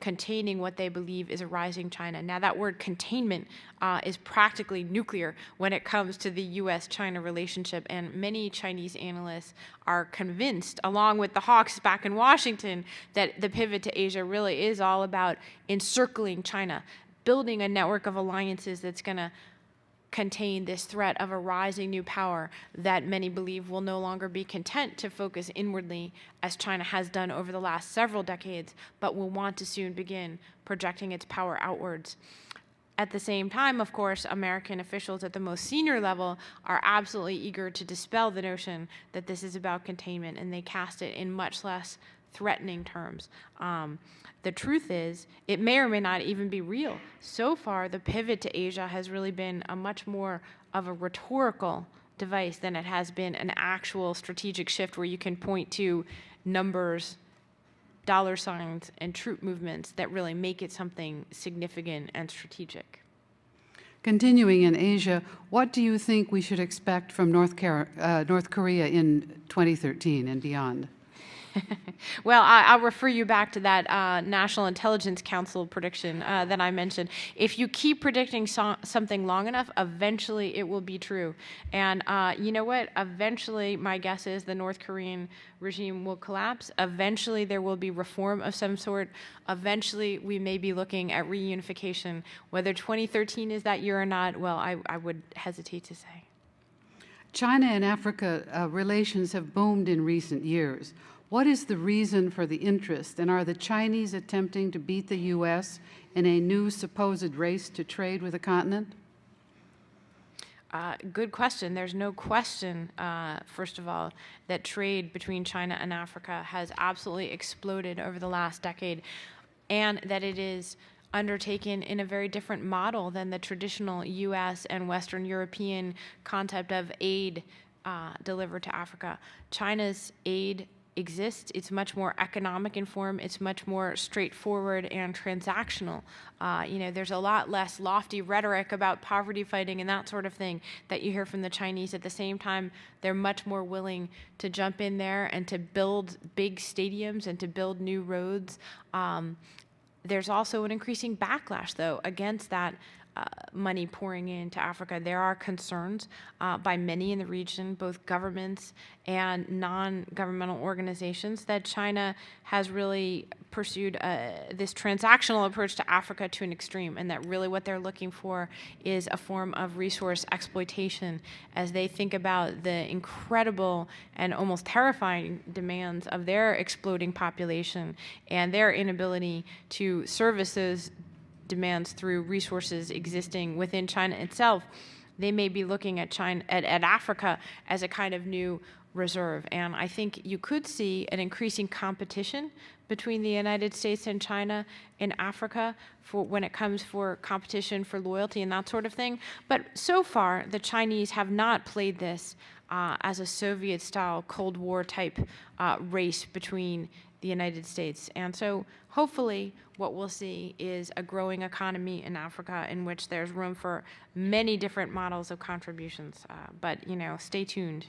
containing what they believe is a rising China. Now, that word containment is practically nuclear when it comes to the U.S.-China relationship, and many Chinese analysts are convinced, along with the hawks back in Washington, that the pivot to Asia really is all about encircling China, building a network of alliances that's going to contain this threat of a rising new power that many believe will no longer be content to focus inwardly as China has done over the last several decades, but will want to soon begin projecting its power outwards. At the same time, of course, American officials at the most senior level are absolutely eager to dispel the notion that this is about containment, and they cast it in much less threatening terms. The truth is, it may or may not even be real. So far, the pivot to Asia has really been a much more of a rhetorical device than it has been an actual strategic shift where you can point to numbers, dollar signs, and troop movements that really make it something significant and strategic. Continuing in Asia, what do you think we should expect from North Korea in 2013 and beyond? Well, I'll refer you back to that National Intelligence Council prediction that I mentioned. If you keep predicting something long enough, eventually it will be true. And you know what? Eventually, my guess is the North Korean regime will collapse. Eventually, there will be reform of some sort. Eventually, we may be looking at reunification. Whether 2013 is that year or not, well, I would hesitate to say. China and Africa relations have boomed in recent years. What is the reason for the interest, and are the Chinese attempting to beat the U.S. in a new supposed race to trade with the continent? Good question. There's no question, first of all, that trade between China and Africa has absolutely exploded over the last decade, and that it is undertaken in a very different model than the traditional U.S. and Western European concept of aid delivered to Africa. China's aid exists. It's much more economic in form. It's much more straightforward and transactional. There's a lot less lofty rhetoric about poverty fighting and that sort of thing that you hear from the Chinese. At the same time, they're much more willing to jump in there and to build big stadiums and to build new roads. There's also an increasing backlash, though, against that money pouring into Africa. There are concerns by many in the region, both governments and non-governmental organizations, that China has really pursued this transactional approach to Africa to an extreme, and that really what they're looking for is a form of resource exploitation as they think about the incredible and almost terrifying demands of their exploding population and their inability to service those demands through resources existing within China itself. They may be looking at Africa as a kind of new reserve. And I think you could see an increasing competition between the United States and China in Africa when it comes for competition for loyalty and that sort of thing. But so far, the Chinese have not played this as a Soviet-style Cold War type race between the United States. And so hopefully what we'll see is a growing economy in Africa in which there's room for many different models of contributions. But stay tuned.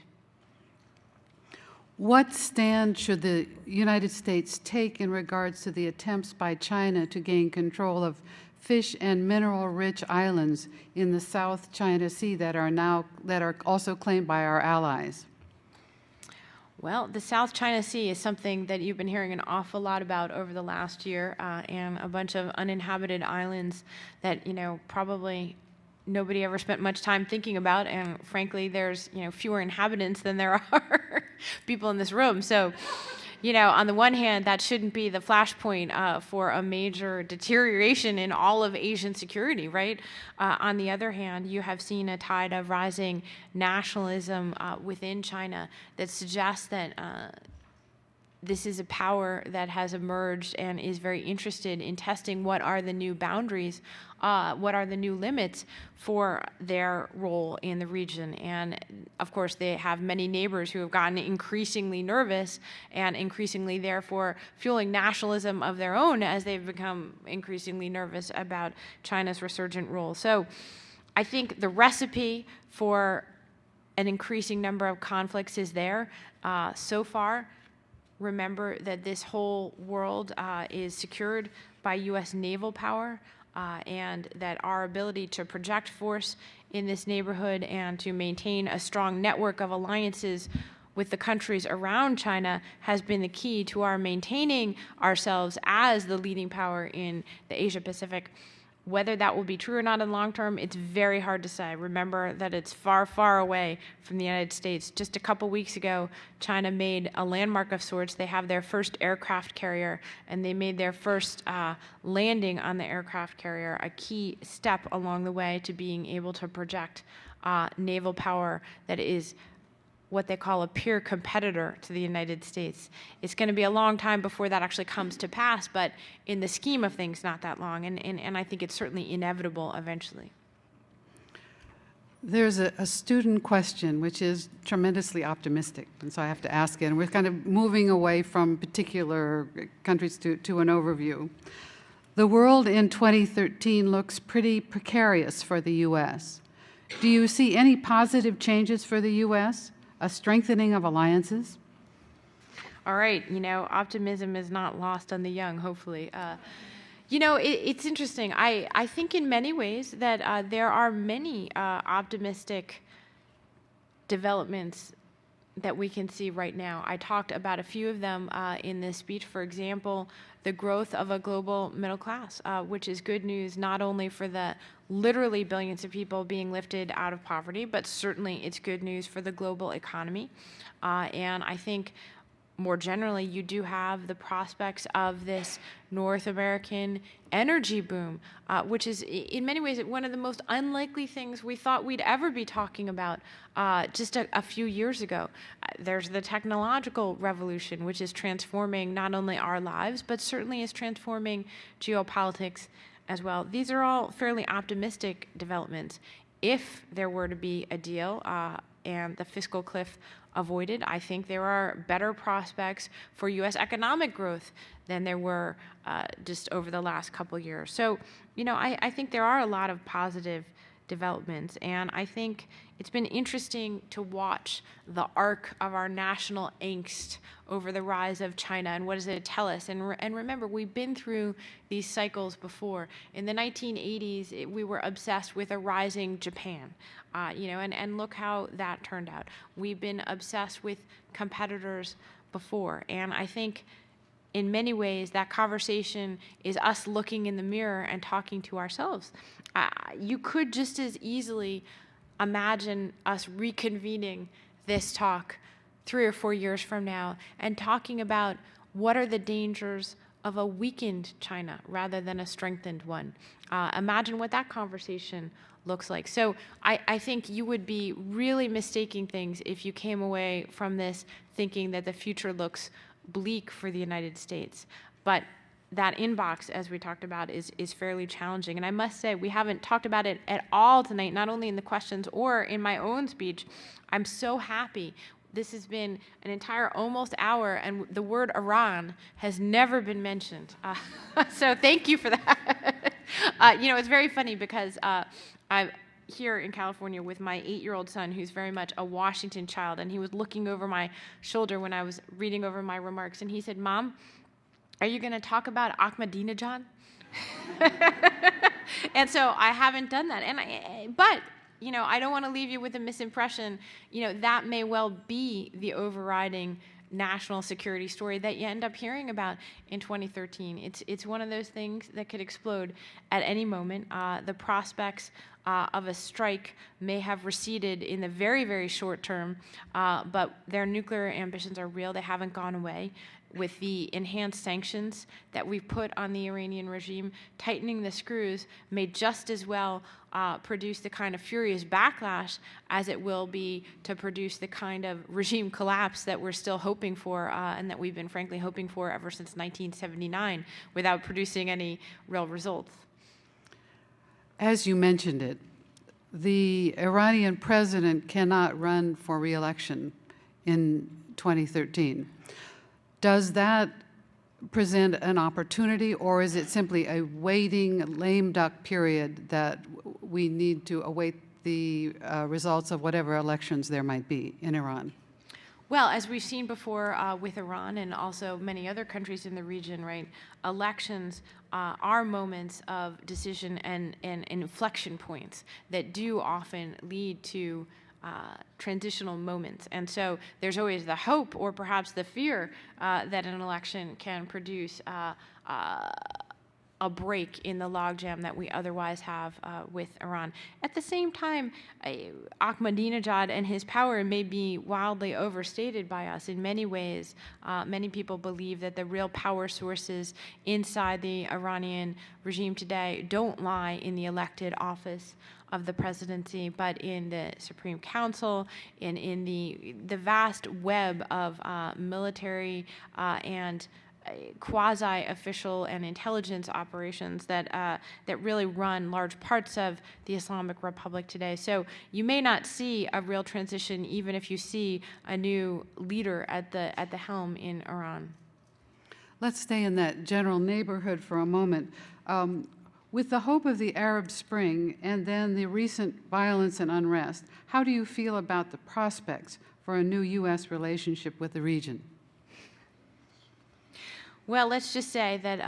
What stand should the United States take in regards to the attempts by China to gain control of fish and mineral-rich islands in the South China Sea that are also claimed by our allies? Well, the South China Sea is something that you've been hearing an awful lot about over the last year, and a bunch of uninhabited islands that, probably nobody ever spent much time thinking about, and frankly, there's, fewer inhabitants than there are people in this room. So, on the one hand, that shouldn't be the flashpoint for a major deterioration in all of Asian security, right? On the other hand, you have seen a tide of rising nationalism within China that suggests that this is a power that has emerged and is very interested in testing what are the new boundaries, what are the new limits for their role in the region. And of course, they have many neighbors who have gotten increasingly nervous and increasingly, therefore, fueling nationalism of their own as they've become increasingly nervous about China's resurgent role. So I think the recipe for an increasing number of conflicts is there. So far, remember that this whole world is secured by U.S. naval power, and that our ability to project force in this neighborhood and to maintain a strong network of alliances with the countries around China has been the key to our maintaining ourselves as the leading power in the Asia-Pacific. Whether that will be true or not in the long term, it's very hard to say. Remember that it's far, far away from the United States. Just a couple weeks ago, China made a landmark of sorts. They have their first aircraft carrier, and they made their first landing on the aircraft carrier, a key step along the way to being able to project naval power that is what they call a peer competitor to the United States. It's going to be a long time before that actually comes to pass, but in the scheme of things, not that long, and I think it's certainly inevitable eventually. There's a student question which is tremendously optimistic, and so I have to ask it, and we're kind of moving away from particular countries to an overview. The world in 2013 looks pretty precarious for the U.S. Do you see any positive changes for the U.S.? A strengthening of alliances? All right, optimism is not lost on the young, hopefully. It's interesting. I think in many ways that there are many optimistic developments that we can see right now. I talked about a few of them in this speech. For example, the growth of a global middle class, which is good news not only for the literally billions of people being lifted out of poverty, but certainly it's good news for the global economy. And I think more generally, you do have the prospects of this North American energy boom, which is in many ways one of the most unlikely things we thought we'd ever be talking about just a few years ago. There's the technological revolution, which is transforming not only our lives, but certainly is transforming geopolitics as well. These are all fairly optimistic developments. If there were to be a deal and the fiscal cliff avoided, I think there are better prospects for U.S. economic growth than there were just over the last couple years. So, I think there are a lot of positive developments, and I think it's been interesting to watch the arc of our national angst over the rise of China and what does it tell us. And remember, we've been through these cycles before. In the 1980s, we were obsessed with a rising Japan, and look how that turned out. We've been obsessed with competitors before, and I think in many ways that conversation is us looking in the mirror and talking to ourselves. You could just as easily imagine us reconvening this talk 3 or 4 years from now and talking about what are the dangers of a weakened China rather than a strengthened one. Imagine what that conversation looks like. So I think you would be really mistaking things if you came away from this thinking that the future looks bleak for the United States. But that inbox, as we talked about, is fairly challenging. And I must say, we haven't talked about it at all tonight, not only in the questions or in my own speech. I'm so happy. This has been an entire almost hour, and the word Iran has never been mentioned. So thank you for that. It's very funny because I'm here in California with my 8-year-old son, who's very much a Washington child, and he was looking over my shoulder when I was reading over my remarks, and he said, "Mom, are you going to talk about Ahmadinejad?" And so I haven't done that. But I don't want to leave you with a misimpression. That may well be the overriding national security story that you end up hearing about in 2013. It's one of those things that could explode at any moment. The prospects of a strike may have receded in the very, very short term, but their nuclear ambitions are real. They haven't gone away. With the enhanced sanctions that we've put on the Iranian regime, tightening the screws may just as well produce the kind of furious backlash as it will be to produce the kind of regime collapse that we're still hoping for and that we've been frankly hoping for ever since 1979 without producing any real results. As you mentioned it, the Iranian president cannot run for re-election in 2013. Does that present an opportunity, or is it simply a waiting lame duck period that we need to await the results of whatever elections there might be in Iran? Well, as we've seen before with Iran and also many other countries in the region, right, elections are moments of decision and inflection points that do often lead to transitional moments. And so there's always the hope or perhaps the fear that an election can produce a break in the logjam that we otherwise have with Iran. At the same time, Ahmadinejad and his power may be wildly overstated by us in many ways. Many people believe that the real power sources inside the Iranian regime today don't lie in the elected office of the presidency, but in the Supreme Council, in the vast web of military and quasi-official and intelligence operations that really run large parts of the Islamic Republic today. So you may not see a real transition even if you see a new leader at the helm in Iran. Let's stay in that general neighborhood for a moment. With the hope of the Arab Spring and then the recent violence and unrest, how do you feel about the prospects for a new U.S. relationship with the region? Well, let's just say that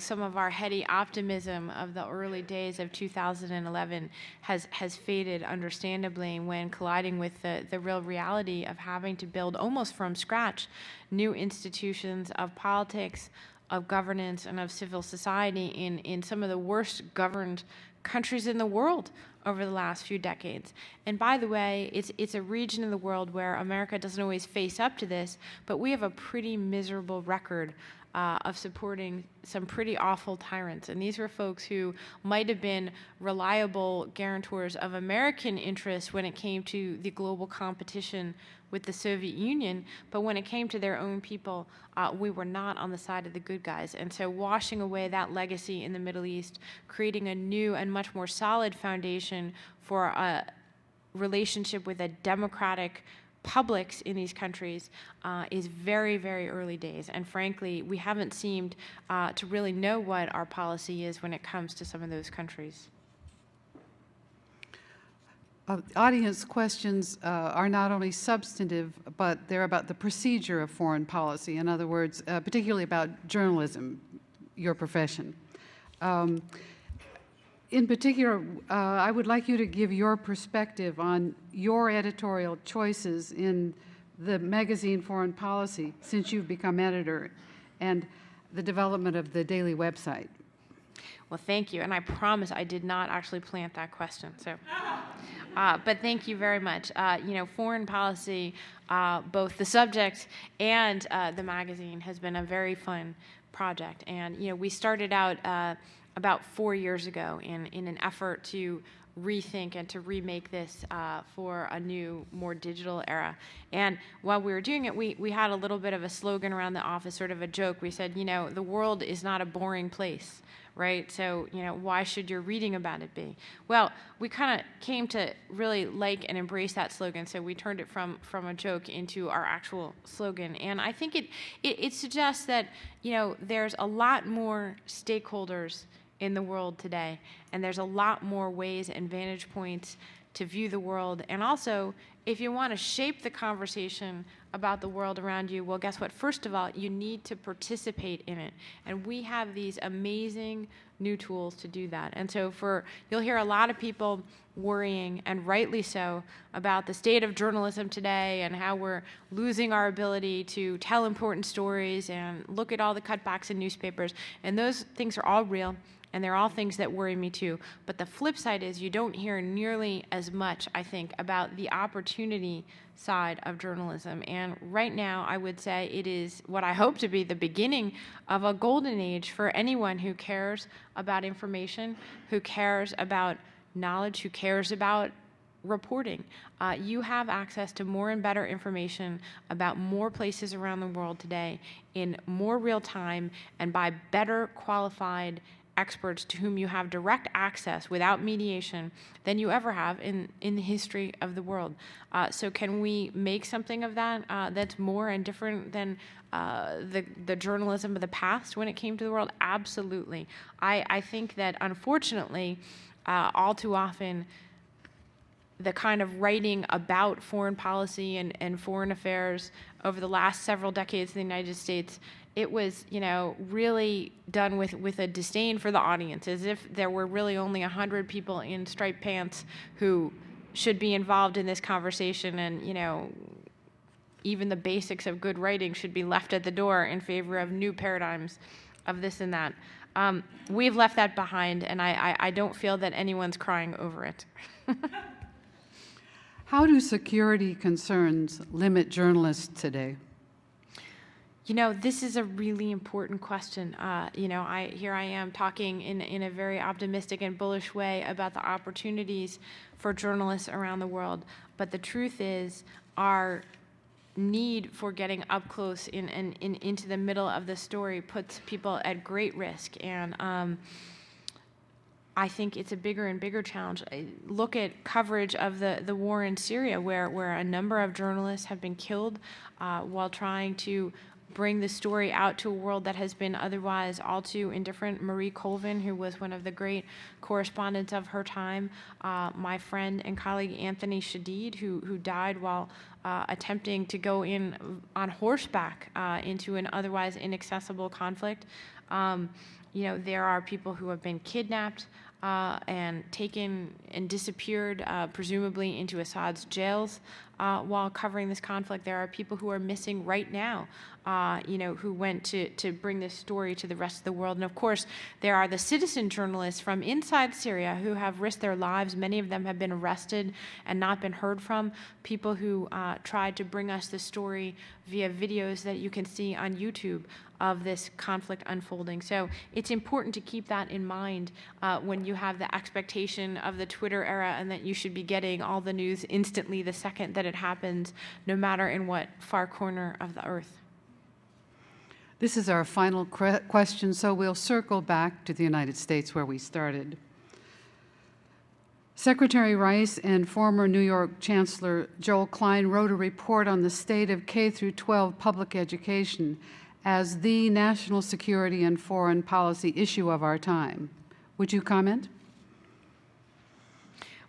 some of our heady optimism of the early days of 2011 has faded, understandably, when colliding with the real reality of having to build almost from scratch new institutions of politics, of governance, and of civil society in some of the worst governed countries in the world over the last few decades. And by the way, it's a region in the world where America doesn't always face up to this, but we have a pretty miserable record of supporting some pretty awful tyrants. And these were folks who might have been reliable guarantors of American interests when it came to the global competition with the Soviet Union, but when it came to their own people, we were not on the side of the good guys. And so washing away that legacy in the Middle East, creating a new and much more solid foundation for a relationship with a democratic publics in these countries is very, very early days. And frankly, we haven't seemed to really know what our policy is when it comes to some of those countries. Audience questions are not only substantive, but they're about the procedure of foreign policy. In other words, particularly about journalism, your profession. In particular, I would like you to give your perspective on your editorial choices in the magazine Foreign Policy since you've become editor and the development of the daily website. Well, thank you. And I promise I did not actually plant that question. So, but thank you very much. Foreign policy, both the subject and the magazine, has been a very fun project. And, we started out about 4 years ago in an effort to rethink and to remake this for a new, more digital era. And while we were doing it, we had a little bit of a slogan around the office, sort of a joke. We said, the world is not a boring place, right? So, why should your reading about it be? Well, we kind of came to really like and embrace that slogan, so we turned it from a joke into our actual slogan. And I think it suggests that, there's a lot more stakeholders in the world today, and there's a lot more ways and vantage points to view the world. And also, if you want to shape the conversation about the world around you, well, guess what? First of all, you need to participate in it. And we have these amazing new tools to do that. And so you'll hear a lot of people worrying, and rightly so, about the state of journalism today and how we're losing our ability to tell important stories and look at all the cutbacks in newspapers. And those things are all real, and they're all things that worry me too. But the flip side is you don't hear nearly as much, I think, about the opportunity side of journalism. And right now, I would say it is what I hope to be the beginning of a golden age for anyone who cares about information, who cares about knowledge, who cares about reporting. You have access to more and better information about more places around the world today in more real time and by better qualified experts to whom you have direct access without mediation than you ever have in the history of the world. So can we make something of that that's more and different than the journalism of the past when it came to the world? Absolutely. I think that unfortunately, all too often, the kind of writing about foreign policy and foreign affairs over the last several decades in the United States, it was, really done with a disdain for the audience, as if there were really only 100 people in striped pants who should be involved in this conversation, and, even the basics of good writing should be left at the door in favor of new paradigms of this and that. We've left that behind, and I don't feel that anyone's crying over it. How do security concerns limit journalists today? This is a really important question. Here I am talking in a very optimistic and bullish way about the opportunities for journalists around the world. But the truth is, our need for getting up close into the middle of the story puts people at great risk. And I think it's a bigger and bigger challenge. Look at coverage of the war in Syria, where a number of journalists have been killed while trying to bring the story out to a world that has been otherwise all too indifferent. Marie Colvin, who was one of the great correspondents of her time, my friend and colleague Anthony Shadid, who died while attempting to go in on horseback into an otherwise inaccessible conflict. There are people who have been kidnapped and taken and disappeared, presumably into Assad's jails while covering this conflict. There are people who are missing right now, who went to bring this story to the rest of the world. And of course, there are the citizen journalists from inside Syria who have risked their lives. Many of them have been arrested and not been heard from. People who tried to bring us the story via videos that you can see on YouTube of this conflict unfolding. So it's important to keep that in mind when you have the expectation of the Twitter era and that you should be getting all the news instantly the second that it happens, no matter in what far corner of the earth. This is our final question, so we'll circle back to the United States where we started. Secretary Rice and former New York Chancellor Joel Klein wrote a report on the state of K-12 public education as the national security and foreign policy issue of our time. Would you comment?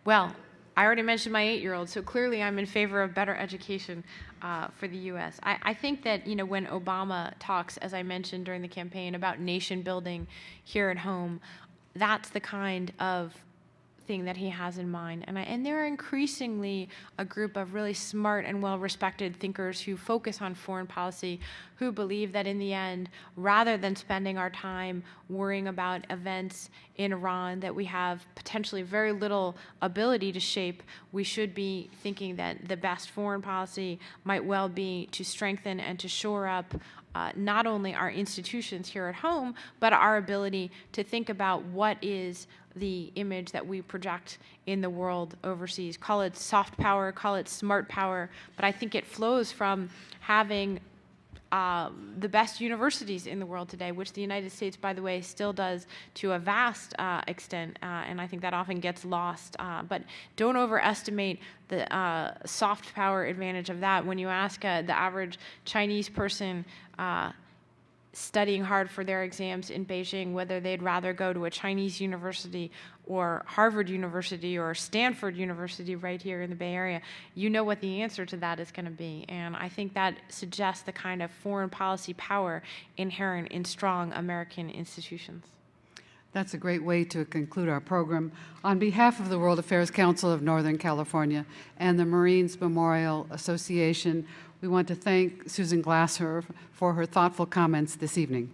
Well, I already mentioned my 8-year-old, so clearly I'm in favor of better education for the U.S. I think that, when Obama talks, as I mentioned during the campaign, about nation building here at home, that's the kind of thing that he has in mind. And there are increasingly a group of really smart and well-respected thinkers who focus on foreign policy, who believe that in the end, rather than spending our time worrying about events in Iran that we have potentially very little ability to shape, we should be thinking that the best foreign policy might well be to strengthen and to shore up not only our institutions here at home, but our ability to think about what is the image that we project in the world overseas. Call it soft power, call it smart power, but I think it flows from having the best universities in the world today, which the United States, by the way, still does to a vast extent, and I think that often gets lost. But don't overestimate the soft power advantage of that. When you ask the average Chinese person studying hard for their exams in Beijing, whether they'd rather go to a Chinese university or Harvard University or Stanford University right here in the Bay Area, you know what the answer to that is going to be. And I think that suggests the kind of foreign policy power inherent in strong American institutions. That's a great way to conclude our program. On behalf of the World Affairs Council of Northern California and the Marines Memorial Association, we want to thank Susan Glasser for her thoughtful comments this evening.